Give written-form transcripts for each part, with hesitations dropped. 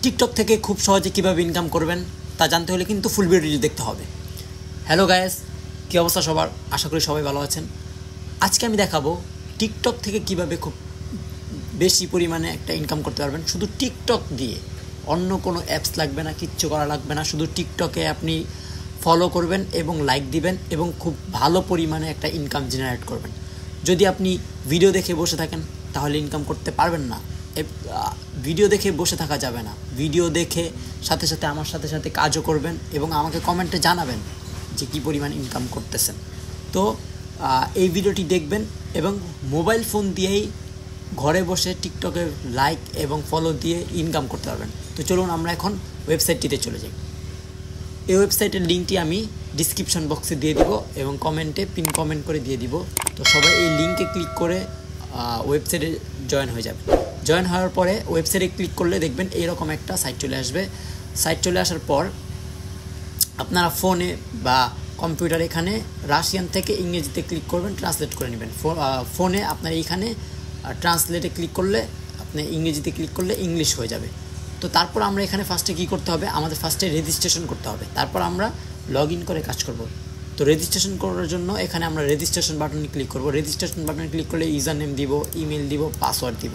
TikTok থেকে খুব সহজে কীভাবে ইনকাম করবেন তা জানতে হলে কিন্তু ফুল ভিডিওটি দেখতে হবে। হ্যালো গাইস, কী অবস্থা সবার? আশা করি সবাই ভালো আছেন। আজকে আমি দেখাবো টিকটক থেকে কিভাবে খুব বেশি পরিমাণে একটা ইনকাম করতে পারবেন শুধু টিকটক দিয়ে। অন্য কোনো অ্যাপস লাগবে না, কিচ্ছু করা লাগবে না, শুধু টিকটকে আপনি ফলো করবেন এবং লাইক দিবেন এবং খুব ভালো পরিমাণে একটা ইনকাম জেনারেট করবেন। যদি আপনি ভিডিও দেখে বসে থাকেন তাহলে ইনকাম করতে পারবেন না। ভিডিও দেখে বসে থাকা যাবে না, ভিডিও দেখে সাথে সাথে আমার সাথে সাথে কাজও করবেন এবং আমাকে কমেন্টে জানাবেন যে কী পরিমাণ ইনকাম করতেছেন। তো এই ভিডিওটি দেখবেন এবং মোবাইল ফোন দিয়েই ঘরে বসে টিকটকে লাইক এবং ফলো দিয়ে ইনকাম করতে পারবেন। তো চলুন আমরা এখন ওয়েবসাইটটিতে চলে যাই। এই ওয়েবসাইটের লিঙ্কটি আমি ডিসক্রিপশন বক্সে দিয়ে দিব এবং কমেন্টে পিন কমেন্ট করে দিয়ে দিব। তো সবাই এই লিঙ্কে ক্লিক করে ওয়েবসাইটে জয়েন হয়ে যাবে। জয়েন হওয়ার পরে ওয়েবসাইটে ক্লিক করলে দেখবেন এইরকম একটা সাইট চলে আসবে। সাইট চলে আসার পর আপনারা ফোনে বা কম্পিউটার এখানে রাশিয়ান থেকে ইংরেজিতে ক্লিক করবেন, ট্রান্সলেট করে নেবেন। ফোনে আপনার এইখানে ট্রান্সলেটে ক্লিক করলে আপনি ইংরেজিতে ক্লিক করলে ইংলিশ হয়ে যাবে। তো তারপর আমরা এখানে ফার্স্টে কী করতে হবে, আমাদের ফার্স্টে রেজিস্ট্রেশন করতে হবে, তারপর আমরা লগ ইন করে কাজ করব। তো রেজিস্ট্রেশন করার জন্য এখানে আমরা রেজিস্ট্রেশন বাটনে ক্লিক করব। রেজিস্ট্রেশন বাটনে ক্লিক করলে ইউজার নেম দিব, ইমেল দিব, পাসওয়ার্ড দিব।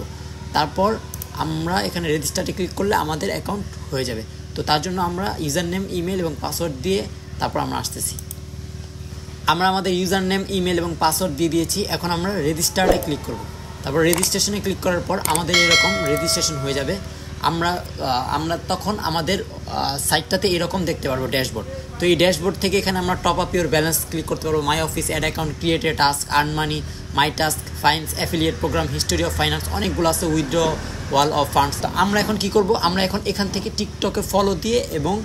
তারপর আমরা এখানে রেজিস্টারে ক্লিক করলে আমাদের অ্যাকাউন্ট হয়ে যাবে। তো তার জন্য আমরা ইউজার নেম, ইমেল এবং পাসওয়ার্ড দিয়ে তারপর আমরা আসতেছি। আমরা আমাদের ইউজার নেম, ইমেল এবং পাসওয়ার্ড দিয়ে দিয়েছি। এখন আমরা রেজিস্টারে ক্লিক করব। তারপর রেজিস্ট্রেশনে ক্লিক করার পর আমাদের এরকম রেজিস্ট্রেশন হয়ে যাবে। আমরা তখন আমাদের সাইটটাতে এরকম দেখতে পারবো ড্যাশবোর্ড। তো এই ড্যাশবোর্ড থেকে এখানে আমরা top up your balance click করতে পারবো, my office, add account, create a task, earn money, my task, finance, affiliate program, history of finance, অনেকগুলো আছে, উইথড্র ওয়াল অফ ফান্ডস। তো আমরা এখন কী করব, আমরা এখন এখান থেকে টিকটকে ফলো দিয়ে এবং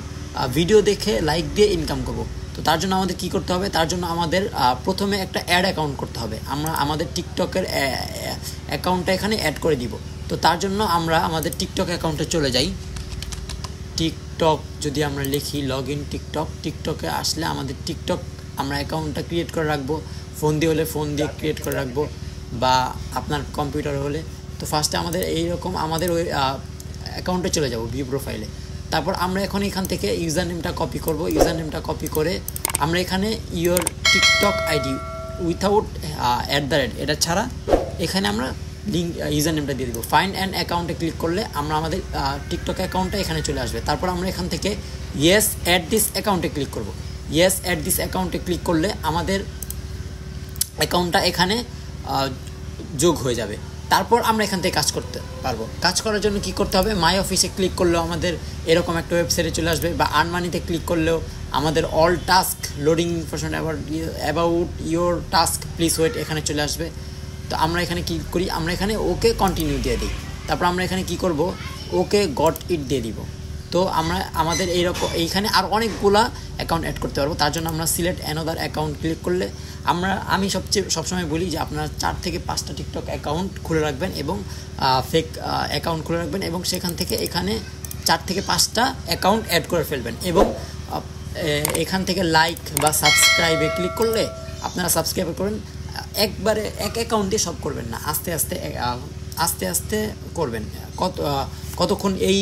ভিডিও দেখে লাইক দিয়ে ইনকাম করব। তো তার জন্য আমাদের কী করতে হবে, তার জন্য আমাদের প্রথমে একটা অ্যাড অ্যাকাউন্ট করতে হবে। আমরা আমাদের টিকটকের অ্যাকাউন্টটা এখানে অ্যাড করে দিব। তো তার জন্য আমরা আমাদের টিকটক অ্যাকাউন্টে চলে যাই। টিকটক যদি আমরা লিখি লগ ইন টিকটক, টিকটকে আসলে আমাদের টিকটক আমরা অ্যাকাউন্টটা ক্রিয়েট করে রাখবো। ফোন দিয়ে হলে ফোন দিয়ে ক্রিয়েট করে রাখবো বা আপনার কম্পিউটার হলে। তো ফার্স্টে আমাদের এইরকম আমাদের ওই অ্যাকাউন্টে চলে যাব, ভিউ প্রোফাইলে। তারপর আমরা এখন এখান থেকে ইউজার নেমটা কপি করব। ইউজার নেমটা কপি করে আমরা এখানে ইওর টিকটক আইডি উইথাউট @ এটা ছাড়া এখানে আমরা লিঙ্ক ইউজার নেমটা দিয়ে দেবো। ফাইন্ড অ্যান্ড অ্যাকাউন্টে ক্লিক করলে আমরা আমাদের টিকটক অ্যাকাউন্টটা এখানে চলে আসবে। তারপর আমরা এখান থেকে ইয়েস অ্যাড দিস অ্যাকাউন্টে ক্লিক করব। ইয়েস অ্যাড দিস অ্যাকাউন্টে ক্লিক করলে আমাদের অ্যাকাউন্টটা এখানে যোগ হয়ে যাবে। তারপর আমরা এখান থেকে কাজ করতে পারবো। কাজ করার জন্য কি করতে হবে, মাই অফিসে ক্লিক করলেও আমাদের এরকম একটা ওয়েবসাইটে চলে আসবে, বা আর্ন মানিতে ক্লিক করলেও আমাদের all task loading information about your task please wait এখানে চলে আসবে। তো আমরা এখানে কী করি, আমরা এখানে ওকে কন্টিনিউ দিয়ে দিই। তারপর আমরা এখানে কি করব, ওকে গট ইট দিয়ে দিব। তো আমরা আমাদের এইখানে আর অনেকগুলা অ্যাকাউন্ট অ্যাড করতে পারবো। তার জন্য আমরা সিলেক্ট অ্যানাদার অ্যাকাউন্ট ক্লিক করলে আমি সবসময় বলি যে আপনারা 4 থেকে 5টা টিকটক অ্যাকাউন্ট খুলে রাখবেন এবং ফেক অ্যাকাউন্ট খুলে রাখবেন এবং সেখান থেকে এখানে 4 থেকে 5টা অ্যাকাউন্ট অ্যাড করে ফেলবেন এবং এখান থেকে লাইক বা সাবস্ক্রাইবে ক্লিক করলে আপনারা সাবস্ক্রাইব করবেন। একবারে এক অ্যাকাউন্টে সব করবেন না, আস্তে আস্তে করবেন। কতক্ষণ এই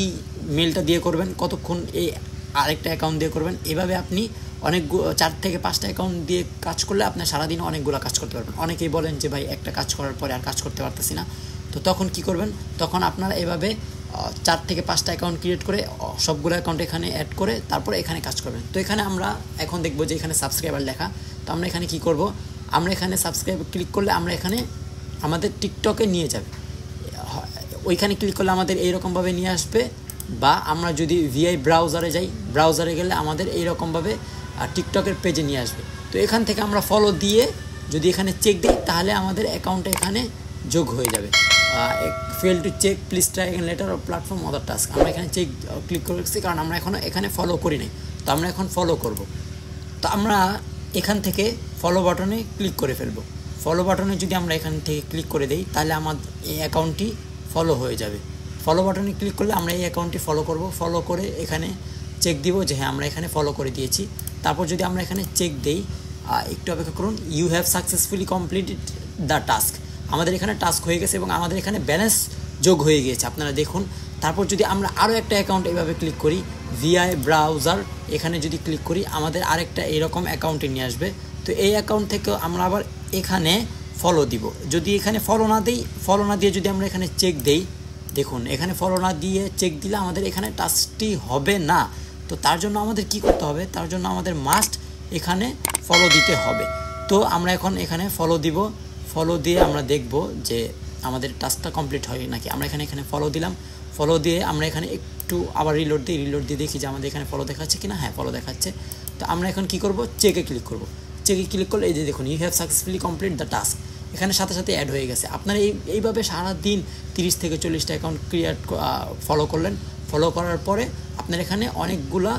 মেলটা দিয়ে করবেন, কতক্ষণ এই আরেকটা অ্যাকাউন্ট দিয়ে করবেন। এভাবে আপনি 4 থেকে 5টা অ্যাকাউন্ট দিয়ে কাজ করলে আপনার সারাদিন অনেকগুলো কাজ করতে পারবেন। অনেকেই বলেন যে ভাই একটা কাজ করার পরে আর কাজ করতে পারতেছি না। তো তখন কি করবেন, তখন আপনারা এভাবে 4 থেকে 5টা অ্যাকাউন্ট ক্রিয়েট করে সবগুলো অ্যাকাউন্ট এখানে অ্যাড করে তারপরে এখানে কাজ করবেন। তো এখানে আমরা এখন দেখব যে এখানে সাবস্ক্রাইবার লেখা। তো আমরা এখানে কি করব, আমরা এখানে সাবস্ক্রাইব ক্লিক করলে আমরা এখানে আমাদের টিকটকে নিয়ে যাবে। ওইখানে ক্লিক করলে আমাদের এইরকমভাবে নিয়ে আসবে, বা আমরা যদি ভিআই ব্রাউজারে যাই, ব্রাউজারে গেলে আমাদের এইরকমভাবে টিকটকের পেজে নিয়ে আসবে। তো এখান থেকে আমরা ফলো দিয়ে যদি এখানে চেক দিই তাহলে আমাদের অ্যাকাউন্টে এখানে যোগ হয়ে যাবে। Fail to check, please try again later or platform other task. আমরা এখানে চেক ক্লিক করেছি কারণ আমরা এখানে ফলো করি নাই। তো আমরা এখন ফলো করব। তো আমরা এখান থেকে ফলো বাটনে ক্লিক করে ফেলবো। ফলো বাটনে যদি আমরা এখান থেকে ক্লিক করে দিই তাহলে আমার এই অ্যাকাউন্টটি ফলো হয়ে যাবে। ফলো বাটনে ক্লিক করলে আমরা এই অ্যাকাউন্টটি ফলো করব। ফলো করে এখানে চেক দিব যে হ্যাঁ আমরা এখানে ফলো করে দিয়েছি। তারপর যদি আমরা এখানে চেক দেই, একটু অপেক্ষা করুন, you have successfully completed the task. আমাদের এখানে টাস্ক হয়ে গেছে এবং আমাদের এখানে ব্যালেন্স যোগ হয়ে গিয়েছে, আপনারা দেখুন। তারপর যদি আমরা আরও একটা অ্যাকাউন্ট এইভাবে ক্লিক করি ভিআই ব্রাউজার, এখানে যদি ক্লিক করি আমাদের আরেকটা এইরকম অ্যাকাউন্টে নিয়ে আসবে। তো এই অ্যাকাউন্ট থেকে আমরা আবার এখানে ফলো দিব। যদি এখানে ফলো না দিয়ে যদি আমরা এখানে চেক দেই, দেখুন এখানে ফলো না দিয়ে চেক দিলে আমাদের এখানে টাচটি হবে না। তো তার জন্য আমাদের কি করতে হবে, তার জন্য আমাদের মাস্ট এখানে ফলো দিতে হবে। তো আমরা এখন এখানে ফলো দিব, ফলো দিয়ে আমরা দেখব যে আমাদের টাস্কটা কমপ্লিট হয় নাকি। আমরা এখানে ফলো দিলাম, ফলো দিয়ে আমরা এখানে একটু আবার রিলোড দিয়ে দেখি যে আমাদের এখানে ফলো দেখাচ্ছে কিনা। হ্যাঁ, ফলো দেখাচ্ছে। তো আমরা এখন কি করব, চেকে ক্লিক করব। চেকে ক্লিক করলে এই যে দেখুন you have successfully complete the task, এখানে সাথে সাথে অ্যাড হয়ে গেছে। আপনারা এইভাবে সারাদিন 30 থেকে 40টা অ্যাকাউন্ট ফলো করলেন। ফলো করার পরে আপনার এখানে অনেকগুলা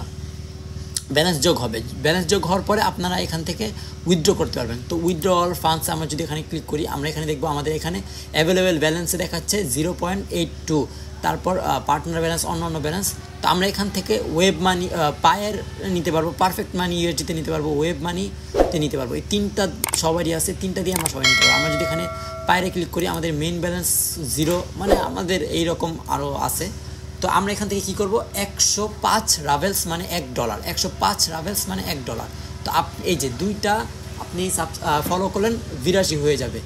ব্যালেন্স যোগ হবে। ব্যালেন্স যোগ হওয়ার পরে আপনারা এখান থেকে উইথড্র করতে পারবেন। তো উইথড্রল ফান্ডস আমরা যদি এখানে ক্লিক করি, আমরা এখানে দেখব আমাদের এখানে অ্যাভেলেবেল ব্যালেন্সে দেখাচ্ছে 0.82, তারপর পার্টনার ব্যালেন্স, অন্যান্য ব্যালেন্স। তো আমরা এখান থেকে ওয়েব মানি, পায়ের নিতে পারবো, পারফেক্ট মানি ইউএসডিতে নিতে পারবো, ওয়েব মানিতে নিতে পারবো। এই তিনটা সবারই আছে, তিনটা দিয়ে আমরা সবাই নিতে পারবো। আমরা যদি এখানে পায়ে ক্লিক করি আমাদের মেইন ব্যালেন্স 0, মানে আমাদের এইরকম আরও আছে। তো আমরা এখান থেকে কী করবো, 105 রাভেলস মানে $1, 105 রাভেলস মানে $1। তো এই যে দুইটা আপনি ফলো করলেন 82 হয়ে যাবে।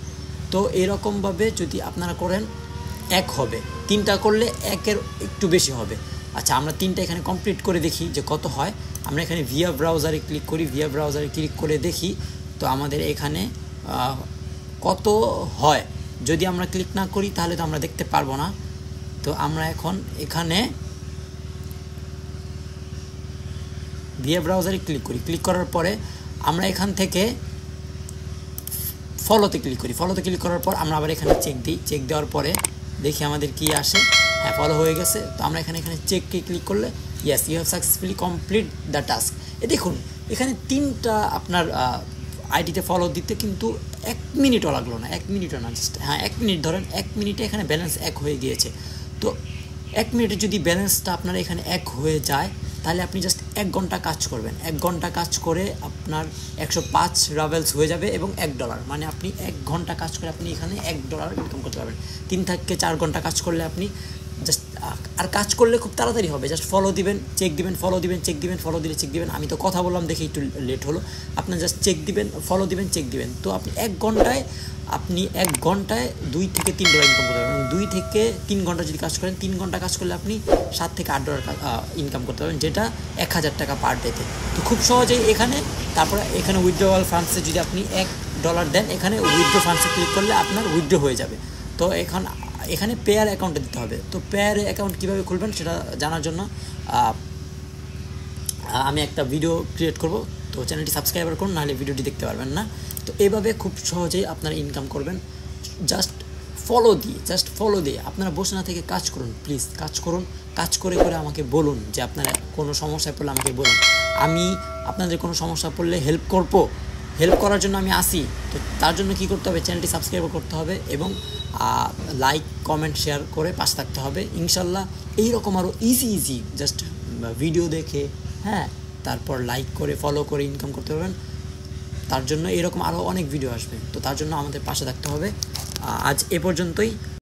তো এরকমভাবে যদি আপনারা করেন 1 হবে, 3টা করলে 1-এর একটু বেশি হবে। আচ্ছা, আমরা 3টা এখানে কমপ্লিট করে দেখি যে কত হয়। আমরা এখানে ভিআই ব্রাউজারে ক্লিক করি, ভিআই ব্রাউজারে ক্লিক করে দেখি তো আমাদের এখানে কত হয়। যদি আমরা ক্লিক না করি তাহলে তো আমরা দেখতে পারবো না। তো আমরা এখন এখানে ভিআই ব্রাউজারে ক্লিক করি, ক্লিক করার পরে আমরা এখান থেকে ফলোতে ক্লিক করি। ফলোতে ক্লিক করার পর আমরা আবার এখানে চেক দিই। চেক দেওয়ার পরে দেখি আমাদের কি আসে। হ্যাঁ, ফলো হয়ে গেছে। তো আমরা এখানে চেককে ক্লিক করলে yes you have successfully complete the task. দেখুন এখানে 3টা আপনার আইডিতে ফলো দিতে কিন্তু 1 মিনিটও লাগলো না, 1 মিনিটও না, জাস্ট 1 মিনিট ধরেন, 1 মিনিটে এখানে ব্যালেন্স 1 হয়ে গিয়েছে। তো 1 মিনিটে যদি ব্যালেন্সটা আপনার এখানে 1 হয়ে যায় তাহলে আপনি জাস্ট 1 ঘন্টা কাজ করবেন। 1 ঘন্টা কাজ করে আপনার 105 রাভেলস হয়ে যাবে এবং $1, মানে আপনি 1 ঘন্টা কাজ করে আপনি এখানে $1 ইনকাম করতে পারবেন। 3 থেকে 4 ঘন্টা কাজ করলে আপনি জাস্ট, আর কাজ করলে খুব তাড়াতাড়ি হবে। জাস্ট ফলো দিবেন, চেক দিবেন, ফলো দিবেন, চেক দিবেন, ফলো দিলে চেক দিবেন। আমি তো কথা বললাম দেখে একটু লেট হলো। আপনার জাস্ট চেক দিবেন, ফলো দিবেন, চেক দিবেন। তো আপনি 1 ঘন্টায় 2 থেকে $3 ইনকাম করতে পারবেন। 2 থেকে 3 ঘন্টা যদি কাজ করেন, 3 ঘন্টা কাজ করলে আপনি $7 থেকে $8 ইনকাম করতে পারবেন, যেটা $1000 পার ডেতে। তো খুব সহজেই এখানে, তারপরে এখানে উইথড্রয়াল ফান্ডসে যদি আপনি $1 দেন, এখানে উইথড্র ফান্ডসে ক্লিক করলে আপনার উইথড্র হয়ে যাবে। তো এখানে পেয়ার অ্যাকাউন্টে দিতে হবে। তো পেয়ার অ্যাকাউন্ট কীভাবে খুলবেন সেটা জানার জন্য আমি একটা ভিডিও ক্রিয়েট করব। তো চ্যানেলটি সাবস্ক্রাইব করুন, নাহলে ভিডিওটি দেখতে পারবেন না। তো এইভাবে খুব সহজেই আপনারা ইনকাম করবেন। জাস্ট ফলো দিয়ে আপনারা বসে না থেকে কাজ করুন, প্লিজ কাজ করুন। কাজ করে আমাকে বলুন যে আপনারা কোনো সমস্যায় পড়লে আমাকে বলুন। আমি আপনাদের কোনো সমস্যা পড়লে হেল্প করার জন্য আমি আসি। তো তার জন্য কি করতে হবে, চ্যানেলটি সাবস্ক্রাইব করতে হবে এবং লাইক, কমেন্ট, শেয়ার করে পাশে থাকতে হবে। ইনশাল্লাহ এইরকম আরও ইজি জাস্ট ভিডিও দেখে, হ্যাঁ, তারপর লাইক করে ফলো করে ইনকাম করতে পারবেন। তার জন্য এরকম আরও অনেক ভিডিও আসবে। তো তার জন্য আমাদের পাশে থাকতে হবে। আজ এ পর্যন্তই।